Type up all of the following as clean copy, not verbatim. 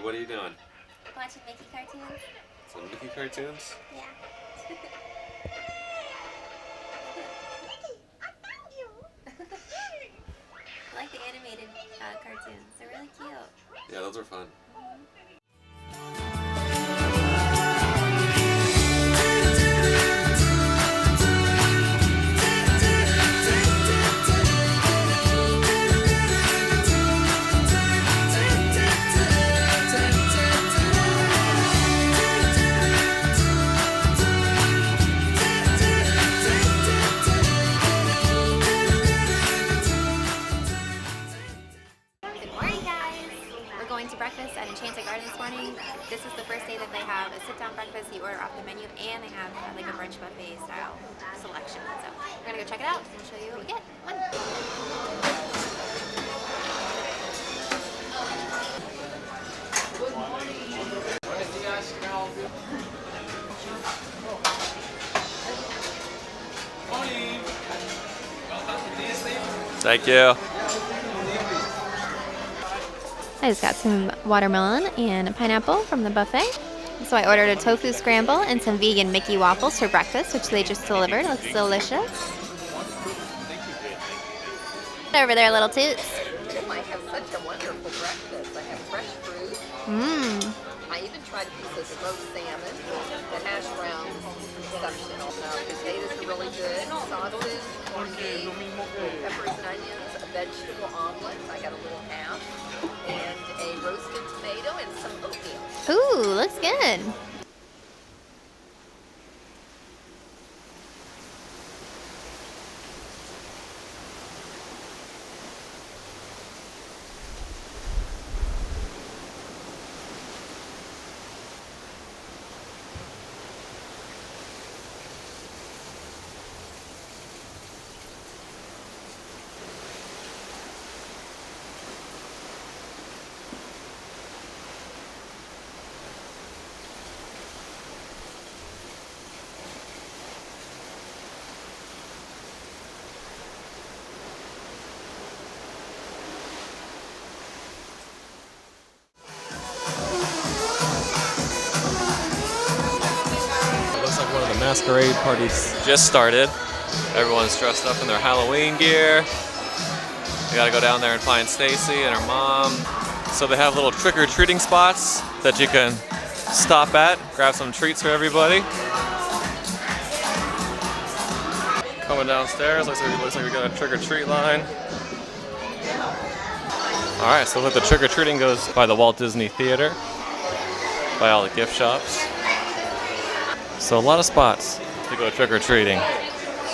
what are you doing? Watching Mickey cartoons. Some Mickey cartoons? Yeah. Mickey, I found you! I like the animated cartoons. They're really cute. Yeah, those are fun. Going to breakfast at Enchanted Garden this morning. This is the first day that they have a sit-down breakfast. You order off the menu, and they have like a brunch buffet style selection. So we're gonna go check it out and show you what we get. Good morning. Thank you. I just got some watermelon and a pineapple from the buffet. So I ordered a tofu scramble and some vegan Mickey waffles for breakfast, which they just delivered. Looks delicious. Over there, little toots. Oh, I have such a wonderful breakfast. I have fresh fruit. I even tried a piece of smoked salmon. The hash browns, exceptional. Potatoes are really good. Sausage, corned beef, peppers and onions, a vegetable omelet. I got a little half. And a roasted tomato and some oatmeal. Ooh, looks good. Masquerade parties just started. Everyone's dressed up in their Halloween gear. We gotta go down there and find Stacy and her mom. So they have little trick-or-treating spots that you can stop at, grab some treats for everybody. Coming downstairs, looks like we got a trick-or-treat line. Alright, so the trick-or-treating goes by the Walt Disney Theater, by all the gift shops. So a lot of spots to go trick-or-treating.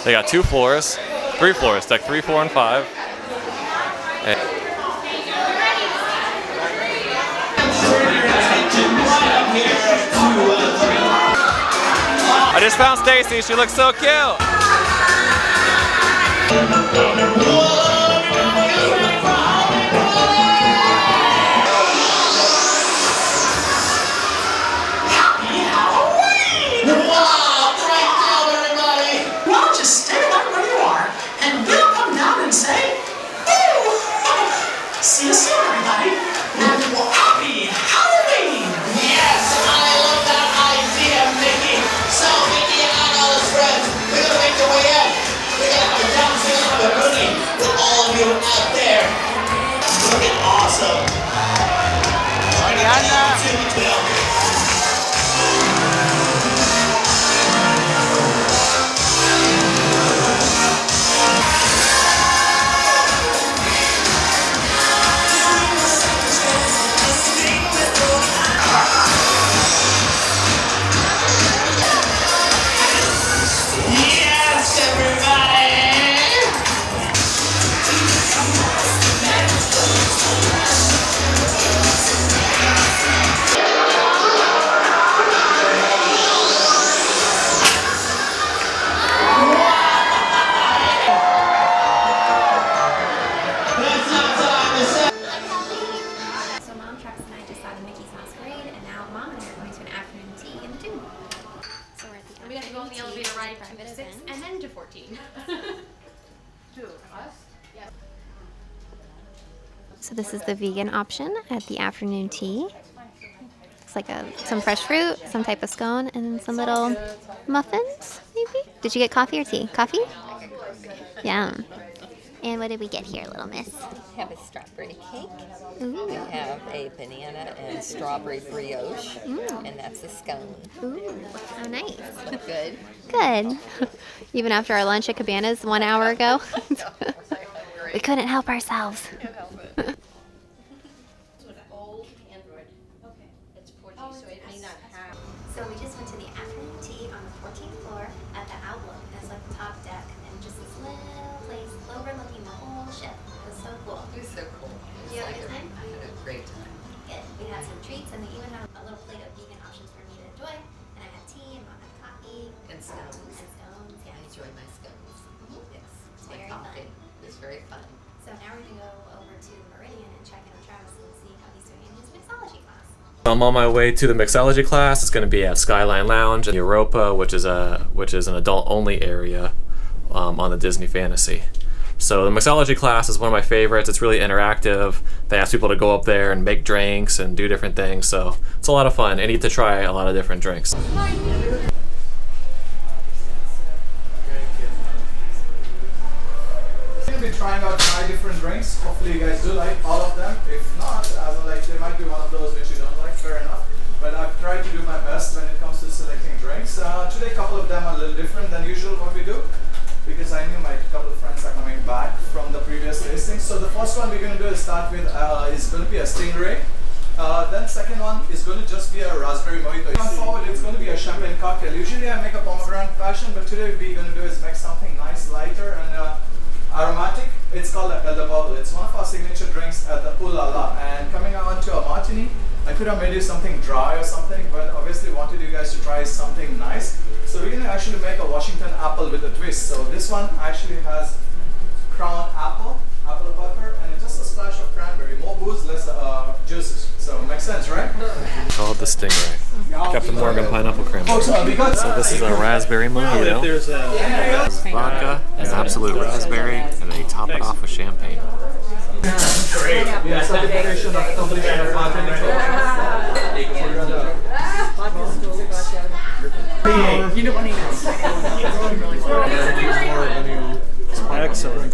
They got 2 floors, 3 floors, deck 3, 4, and 5. I just found Stacy, she looks so cute! See you soon, everybody, and happy Halloween! Yes, I love that idea, Mickey. So, Mickey and all his friends, we're gonna make the way in. We're gonna have a dancing on the booty with all of you out there. Looking awesome. to 6 and then to 14. Who, us? Yes. So this is the vegan option at the afternoon tea. Looks like some fresh fruit, some type of scone, and some little muffins, maybe? Did you get coffee or tea? Coffee? Yum. And what did we get here, little miss? We have a strawberry cake. Ooh. We have a banana and strawberry brioche, and that's a scone. Ooh, how nice. Look good. Good. Even after our lunch at Cabana's 1 hour ago. We couldn't help ourselves. So we just went to the afternoon tea on the 14th floor at the Outlook. It's like the top deck and just this little place overlooking the whole ship. It was so cool. It was so cool. You had a good time? I had a great time. Good. We had some treats and they even had a little plate of vegan options for me to enjoy. And I had tea and Mom had coffee. And scones. And scones, yeah. I enjoyed my scones. Yes, it's my Very coffee. fun. It was very fun. So now we're going to go over to Meridian and check in on Travis and see how he's doing in his mixology class. I'm on my way to the mixology class. It's going to be at Skyline Lounge in Europa, which is an adult-only area on the Disney Fantasy. So the mixology class is one of my favorites. It's really interactive. They ask people to go up there and make drinks and do different things. So it's a lot of fun, and you get to try a lot of different drinks. Be trying out 5 different drinks. Hopefully you guys do like all of them. If not, there might be one of those which you don't like, fair enough. But I've tried to do my best when it comes to selecting drinks. Today a couple of them are a little different than usual what we do, because I knew my couple of friends are coming back from the previous tasting. So the first one we're going to do is start with is going to be a stingray. Then second one is going to just be a raspberry mojito. Going forward, it's going to be a champagne cocktail. Usually I make a pomegranate passion, but today what we're going to do is make something nice, lighter, and aromatic. It's called a Belle de Bubble. It's one of our signature drinks at the Ooh La La. And coming on to a martini, I could have made you something dry or something, but obviously wanted you guys to try something nice. So we're going to actually make a Washington apple with a twist. So this one actually has crown apple butter, and just a splash of cranberry. More booze, less juices. So makes sense, right? Called the Stingray. Captain Morgan pineapple cranberry. So this is a raspberry mojito. Vodka, an absolute raspberry, and they top it off with champagne. Yeah, so the completion of You don't want to excellent.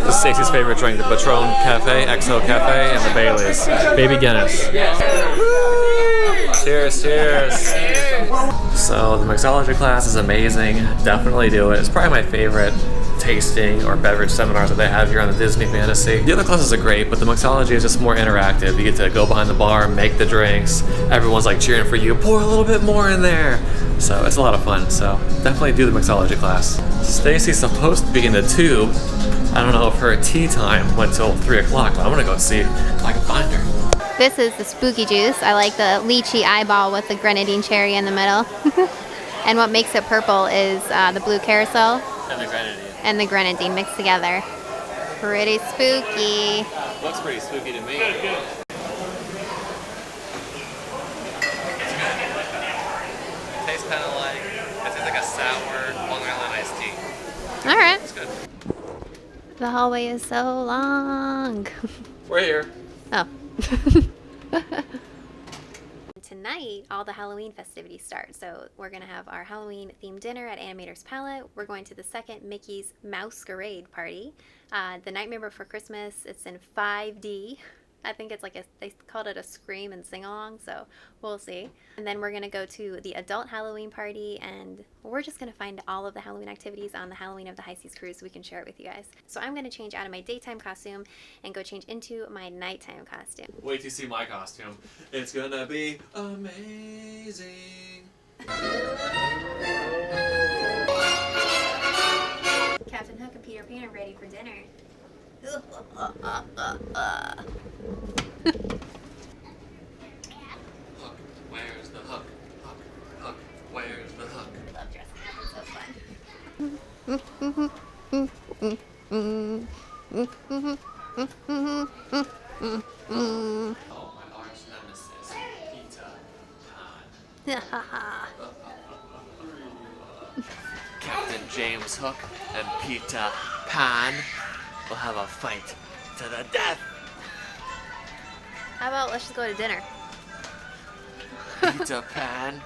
This is Stacey's favorite drink, the Patron Cafe, XO Cafe, and the Bailey's. Baby Guinness. Cheers, cheers. So the mixology class is amazing. Definitely do it. It's probably my favorite tasting or beverage seminars that they have here on the Disney Fantasy. The other classes are great, but the mixology is just more interactive. You get to go behind the bar, make the drinks. Everyone's like cheering for you. Pour a little bit more in there. So it's a lot of fun. So definitely do the mixology class. Stacey's supposed to be in the tube. I don't know if her tea time went till 3 o'clock, but I'm gonna go see if I can find her. This is the spooky juice. I like the lychee eyeball with the grenadine cherry in the middle. And what makes it purple is the blue carousel. And the grenadine. And the grenadine mixed together. Pretty spooky. Looks pretty spooky to me. Tastes kind of like, it tastes like a sour Long Island iced tea. All right. It's good. The hallway is so long. We're here. Oh. Tonight, all the Halloween festivities start. So we're going to have our Halloween themed dinner at Animator's Palate. We're going to the second Mickey's Masquerade party. The Nightmare Before Christmas, it's in 5D. I think it's like they called it a scream and sing along, so we'll see. And then we're going to go to the adult Halloween party, and we're just going to find all of the Halloween activities on the Halloween of the High Seas cruise so we can share it with you guys. So I'm going to change out of my daytime costume and go change into my nighttime costume. Wait till you see my costume. It's gonna be amazing. Captain Hook and Peter Pan are ready for dinner. Hook, where's the hook? Hook, hook, where's the hook? Love dressing up, it's so fun. Oh, my arch nemesis, Pizza Time. Captain James Hook and Peter Pan will have a fight to the death. How about let's just go to dinner? Peter Pan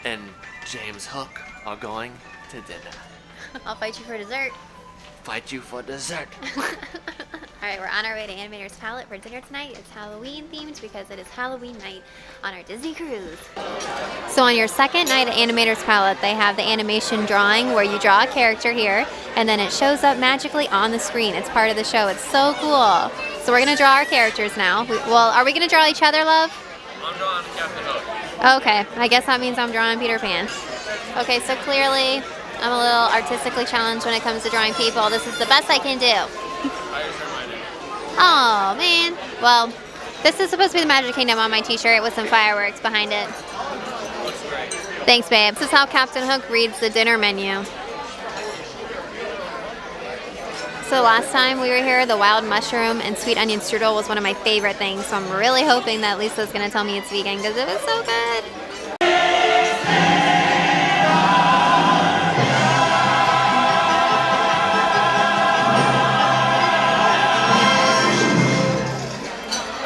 and James Hook are going to dinner. I'll fight you for dessert. Fight you for dessert. Alright, we're on our way to Animator's Palate for dinner tonight. It's Halloween themed because it is Halloween night on our Disney cruise. So on your second night at Animator's Palate, they have the animation drawing where you draw a character here and then it shows up magically on the screen. It's part of the show. It's so cool. So we're going to draw our characters now. Well, are we going to draw each other, love? I'm drawing Captain Hook. Okay, I guess that means I'm drawing Peter Pan. Okay, so clearly I'm a little artistically challenged when it comes to drawing people. This is the best I can do. Oh, man. Well, this is supposed to be the Magic Kingdom on my t-shirt with some fireworks behind it. Looks great. Thanks, babe. This is how Captain Hook reads the dinner menu. So last time we were here, the wild mushroom and sweet onion strudel was one of my favorite things. So I'm really hoping that Lisa's going to tell me it's vegan because it was so good.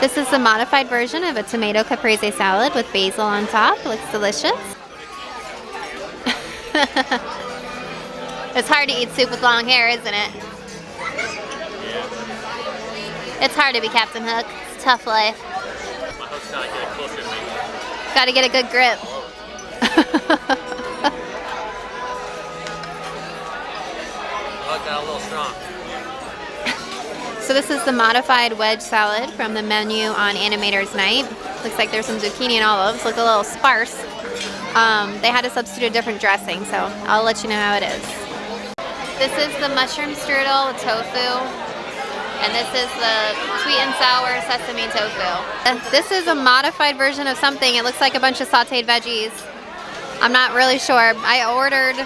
This is the modified version of a tomato caprese salad with basil on top. Looks delicious. It's hard to eat soup with long hair, isn't it? Yeah. It's hard to be Captain Hook. It's a tough life. My hook's gotta get closer to me. Gotta get a good grip. Hook got a little strong. So this is the modified wedge salad from the menu on Animator's Night. Looks like there's some zucchini and olives. Look a little sparse. They had to substitute a different dressing, so I'll let you know how it is. This is the mushroom strudel with tofu. And this is the sweet and sour sesame tofu. This is a modified version of something. It looks like a bunch of sauteed veggies. I'm not really sure. I ordered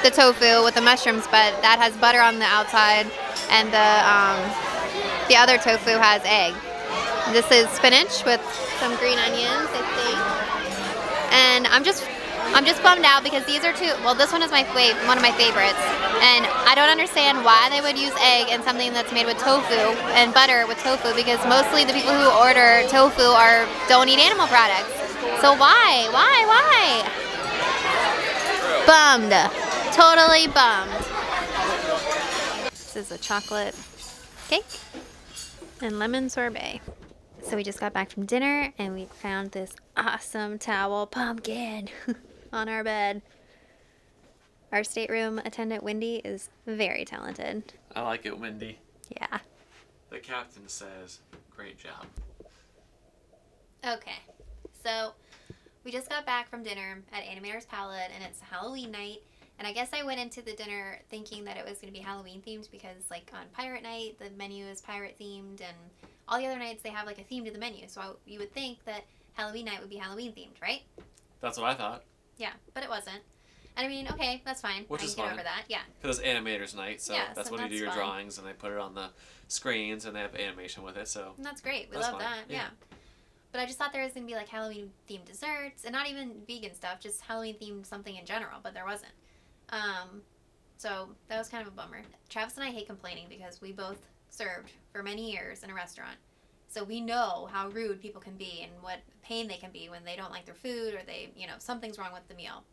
the tofu with the mushrooms, but that has butter on the outside, and the other tofu has egg. This is spinach with some green onions, I think. And I'm just bummed out because these are this one is one of my favorites. And I don't understand why they would use egg in something that's made with tofu and butter with tofu, because mostly the people who order tofu don't eat animal products. So why? Bummed. Totally bummed. This is a chocolate cake and lemon sorbet. So we just got back from dinner and we found this awesome towel pumpkin on our bed. Our stateroom attendant, Wendy, is very talented. I like it, Wendy. Yeah. The captain says, great job. Okay, so we just got back from dinner at Animator's Palate and it's Halloween night. And I guess I went into the dinner thinking that it was going to be Halloween themed because, like, on Pirate Night, the menu is pirate themed, and all the other nights they have, like, a theme to the menu. So you would think that Halloween night would be Halloween themed, right? That's what I thought. Yeah, but it wasn't. And I mean, okay, that's fine. Which I is can get fine. over that, yeah. Because it's Animator's Night, so Yeah, that's so when you do your fine. drawings and they put it on the screens and they have animation with it, so. And that's great. We That's love fine. that, yeah. But I just thought there was going to be, like, Halloween themed desserts, and not even vegan stuff, just Halloween themed something in general, but there wasn't. So that was kind of a bummer. Travis and I hate complaining because we both served for many years in a restaurant. So we know how rude people can be and what pain they can be when they don't like their food or they, something's wrong with the meal.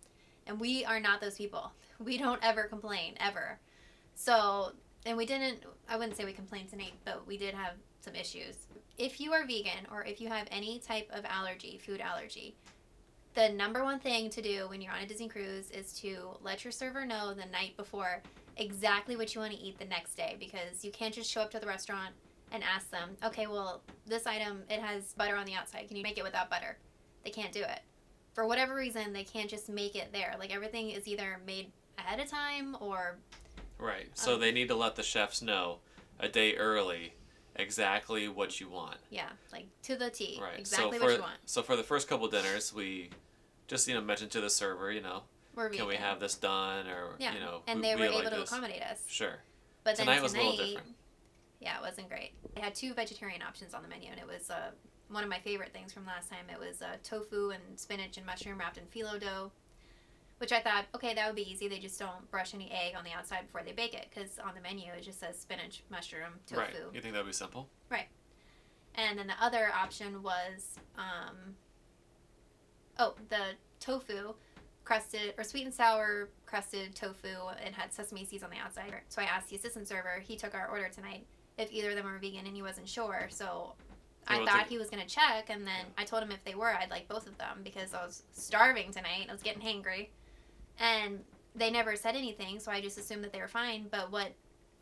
And we are not those people. We don't ever complain, ever. So, and I wouldn't say we complained tonight, but we did have some issues. If you are vegan or if you have any type of allergy, food allergy, the number one thing to do when you're on a Disney cruise is to let your server know the night before exactly what you want to eat the next day, because you can't just show up to the restaurant and ask them, okay, well, this item, it has butter on the outside. Can you make it without butter? They can't do it. For whatever reason, they can't just make it there. Like, everything is either made ahead of time or... Right. So they need to let the chefs know a day early exactly what you want. Yeah, like to the T. Right. Exactly so what you want. So for the first couple dinners, we just, mentioned to the server, We're can we vegan. have this done, or, Yeah, and we they were like able to this. accommodate us. Sure. But Tonight then was a little different. Yeah, it wasn't great. They had 2 vegetarian options on the menu, and it was one of my favorite things from last time. It was tofu and spinach and mushroom wrapped in phyllo dough, Which I thought, okay, that would be easy. They just don't brush any egg on the outside before they bake it, because on the menu it just says spinach, mushroom, tofu. Right. You think that would be simple? Right. And then the other option was, the tofu, crusted, or sweet and sour crusted tofu, and had sesame seeds on the outside. So I asked the assistant server, he took our order tonight, if either of them were vegan, and he wasn't sure. So I thought he was going to check, and then I told him if they were, I'd like both of them, because I was starving tonight. I was getting hangry. And they never said anything, so I just assumed that they were fine. But what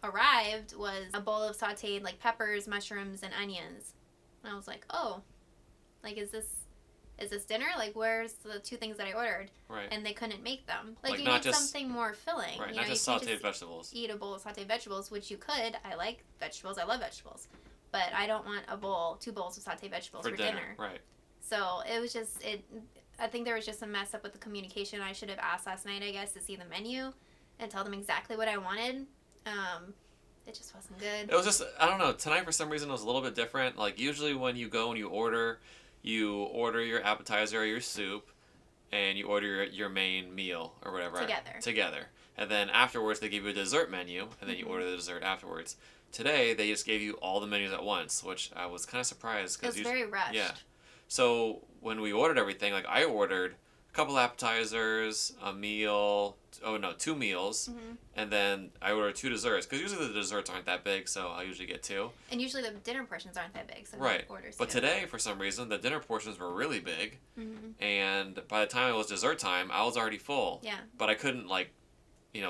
arrived was a bowl of sauteed, like, peppers, mushrooms, and onions. And I was like, oh, like, is this dinner? Like, where's the 2 things that I ordered? Right. And they couldn't make them. Like you not need just, something more filling. Right, you not know, just you can't sauteed vegetables. eat a bowl of sauteed vegetables, which you could. I like vegetables. I love vegetables. But I don't want 2 bowls of sauteed vegetables for dinner. Right. So it was just, I think there was just a mess up with the communication. I should have asked last night, I guess, to see the menu and tell them exactly what I wanted. It just wasn't good. It was just, I don't know, tonight for some reason it was a little bit different. Like, usually when you go and you order your appetizer or your soup, and you order your main meal or whatever. Together. And then afterwards they give you a dessert menu, and then you order the dessert afterwards. Today they just gave you all the menus at once, which I was kind of surprised. It was very rushed. Yeah. So when we ordered everything, like, I ordered a couple appetizers, a meal, 2 meals, and then I ordered 2 desserts, because usually the desserts aren't that big, so I usually get 2. And usually the dinner portions aren't that big, so right. Orders but today, for some reason, the dinner portions were really big, and by the time it was dessert time, I was already full. Yeah. But I couldn't, like,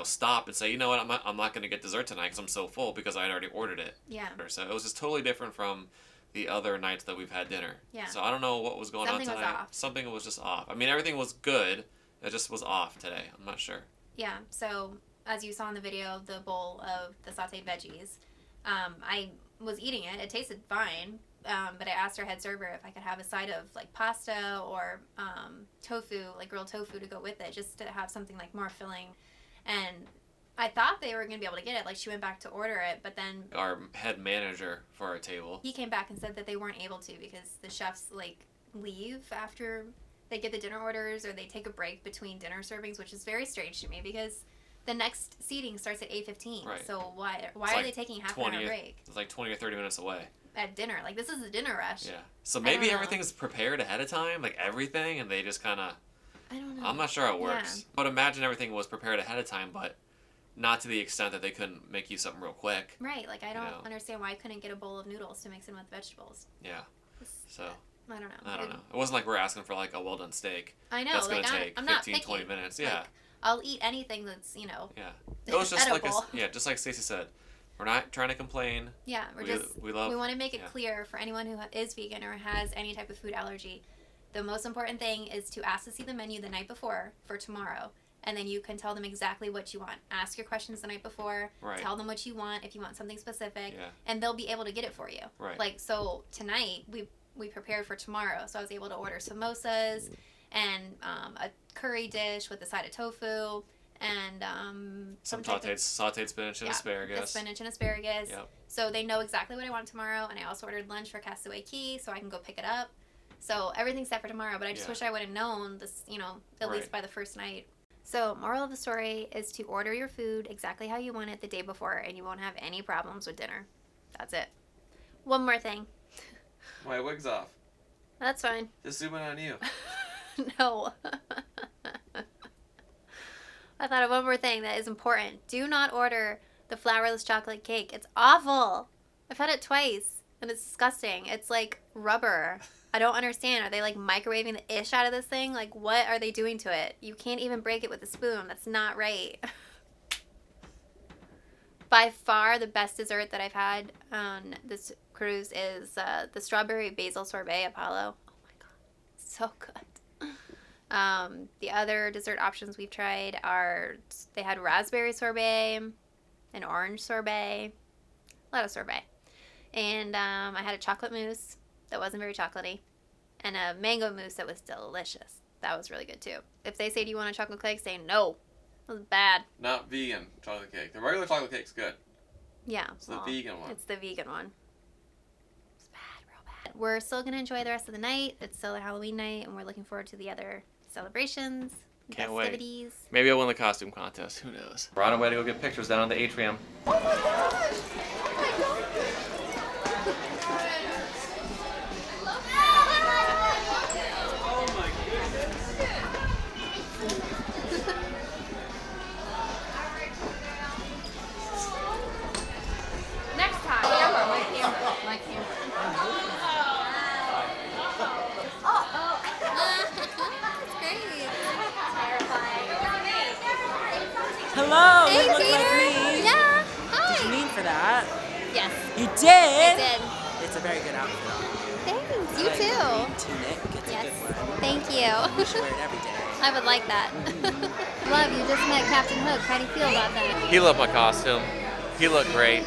stop and say, you know what, I'm not going to get dessert tonight because I'm so full, because I had already ordered it. Yeah. So it was just totally different from the other nights that we've had dinner. Yeah. So I don't know what was going on tonight. Something was off. Something was just off. I mean, everything was good. It just was off today. I'm not sure. Yeah. So as you saw in the video, the bowl of the sauteed veggies, I was eating it. It tasted fine. But I asked our head server if I could have a side of, like, pasta or tofu, like grilled tofu, to go with it, just to have something, like, more filling. And I thought they were going to be able to get it. Like, she went back to order it, but then our head manager for our table, he came back and said that they weren't able to, because the chefs, like, leave after they get the dinner orders, or they take a break between dinner servings, which is very strange to me, because the next seating starts at 8:15. Right. So why are they taking half an hour break? It's like 20 or 30 minutes away. At dinner. Like, this is a dinner rush. Yeah. So maybe everything's prepared ahead of time, like everything, and they just kind of... I don't know. I'm not sure how it works. Yeah. I would imagine everything was prepared ahead of time, but not to the extent that they couldn't make you something real quick. Right. Like, I don't understand why I couldn't get a bowl of noodles to mix in with vegetables. Yeah. So... I don't know. I don't know. It wasn't like we're asking for, like, a well-done steak. I know. That's going like, to take I'm 15, not 20 minutes. Yeah. Like, I'll eat anything that's, Yeah. It was just edible. just like Stacey said. We're not trying to complain. Yeah, we want to make it yeah. clear for anyone who is vegan or has any type of food allergy. The most important thing is to ask to see the menu the night before for tomorrow, and then you can tell them exactly what you want. Ask your questions the night before. Right. Tell them what you want if you want something specific, Yeah. and they'll be able to get it for you. Right. Like, so tonight we prepared for tomorrow, so I was able to order samosas and a curry dish with a side of tofu. And some sauteed spinach and asparagus. Spinach and asparagus. Yep. So they know exactly what I want tomorrow, and I also ordered lunch for Castaway Key, so I can go pick it up. So everything's set for tomorrow, but I just wish I would have known this, at least by the first night. So moral of the story is to order your food exactly how you want it the day before, and you won't have any problems with dinner. That's it. One more thing. My wig's off. That's fine. Just zoom in on you. No. I thought of one more thing that is important. Do not order the flourless chocolate cake. It's awful. I've had it twice, and it's disgusting. It's like rubber. I don't understand. Are they, like, microwaving the ish out of this thing? Like, what are they doing to it? You can't even break it with a spoon. That's not right. By far, the best dessert that I've had on this cruise is the strawberry basil sorbet Apollo. Oh my god. So good. The other dessert options we've tried are, they had raspberry sorbet, an orange sorbet, a lot of sorbet. And I had a chocolate mousse that wasn't very chocolatey, and a mango mousse that was delicious. That was really good too. If they say, do you want a chocolate cake, say no. It was bad. Not vegan chocolate cake. The regular chocolate cake's good. Yeah. It's the vegan one. It's the vegan one. It's bad, real bad. We're still going to enjoy the rest of the night. It's still a Halloween night, and we're looking forward to the other celebrations. Can't wait. festivities. Maybe I'll win the costume contest. Who knows? We're on our way to go get pictures down in the atrium. Oh my gosh! Oh my gosh! Next time. My camera. That's great. Hello, Hey, you look like Peter. me. Yeah. Did Hi. you mean for that? Yes. You I did? did. It's a very good outfit on you. Thanks. You I like too. the green tunic. It's Yes. a good one. Thank You you. should wear it every day. I would like that. Love, you just met Captain Hook. How do you feel about that? He loved my costume. He looked great.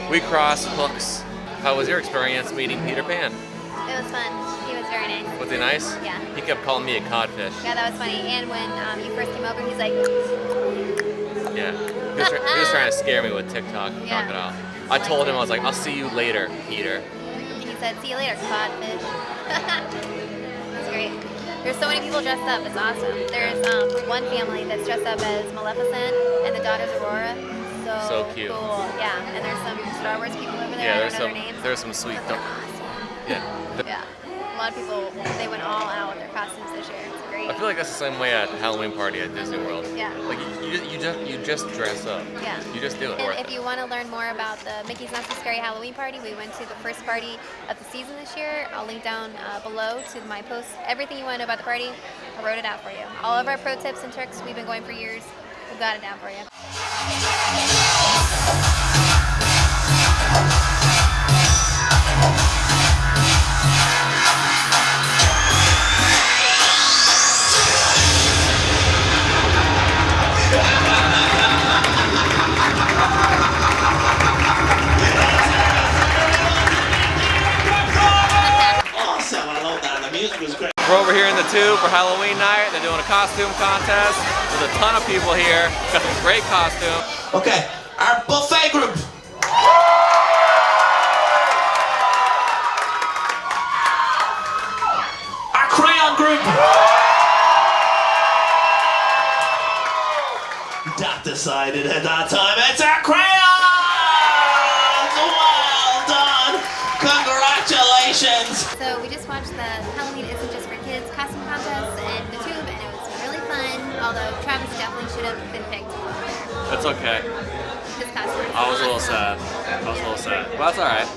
We crossed hooks. How was your experience meeting Peter Pan? It was fun. He was very nice. Was he nice? Yeah. He kept calling me a codfish. Yeah, that was funny. And when you first came over, he's like, Yeah. He was trying to scare me with TikTok Yeah. crocodile. I told him, I was like, I'll see you later, Peter. and he said, see you later, codfish. That's great. There's so many people dressed up. It's awesome. There's one family that's dressed up as Maleficent and the daughter's Aurora. So cute. Cool. Yeah. And there's some Star Wars people over there. Yeah, I there's don't know some their names. there's some sweet. But they're awesome. Yeah. Yeah. A lot of people, they went all out with their costumes this year. It's great. I feel like that's the same way at Halloween party at Disney World. Yeah. Like you just dress up. Yeah. You just do it. And if you want to learn more about the Mickey's Not So Scary Halloween party, we went to the first party of the season this year. I'll link down below to my post. Everything you want to know about the party, I wrote it out for you. All of our pro tips and tricks we've been going for years, we've got it down for you. Awesome, I love that. The music was great. We're over here in the tube for Halloween night. They're doing a costume contest. There's a ton of people here. Got some great costumes. Okay, our buffet group. Our crayon group. That decided at that time, it's our crayons! Well done! Congratulations! So we just watched the Halloween Isn't Just for Kids costume contest in the tube, and it was really fun. Although Travis definitely should have been picked over there. That's okay. His costume. I was a little sad. But that's alright.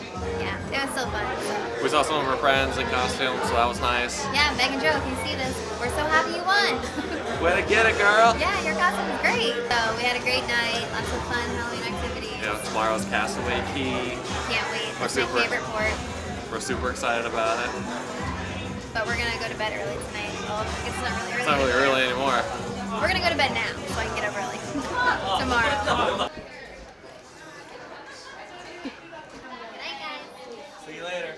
Yeah, it was so fun. So. We saw some of our friends in costumes, so that was nice. Yeah, Meg and Joe, if you see this, we're so happy you won. Way to get it, girl! Yeah, your costume was great. So we had a great night, lots of fun Halloween activities. Yeah, tomorrow's Castaway Key. Can't wait. We're That's my super- favorite port. We're super excited about it. But we're gonna go to bed early tonight. Well, I guess it's not really early. It's not really early anymore. We're gonna go to bed now, so I can get up early. Tomorrow. Good night, guys. See you later.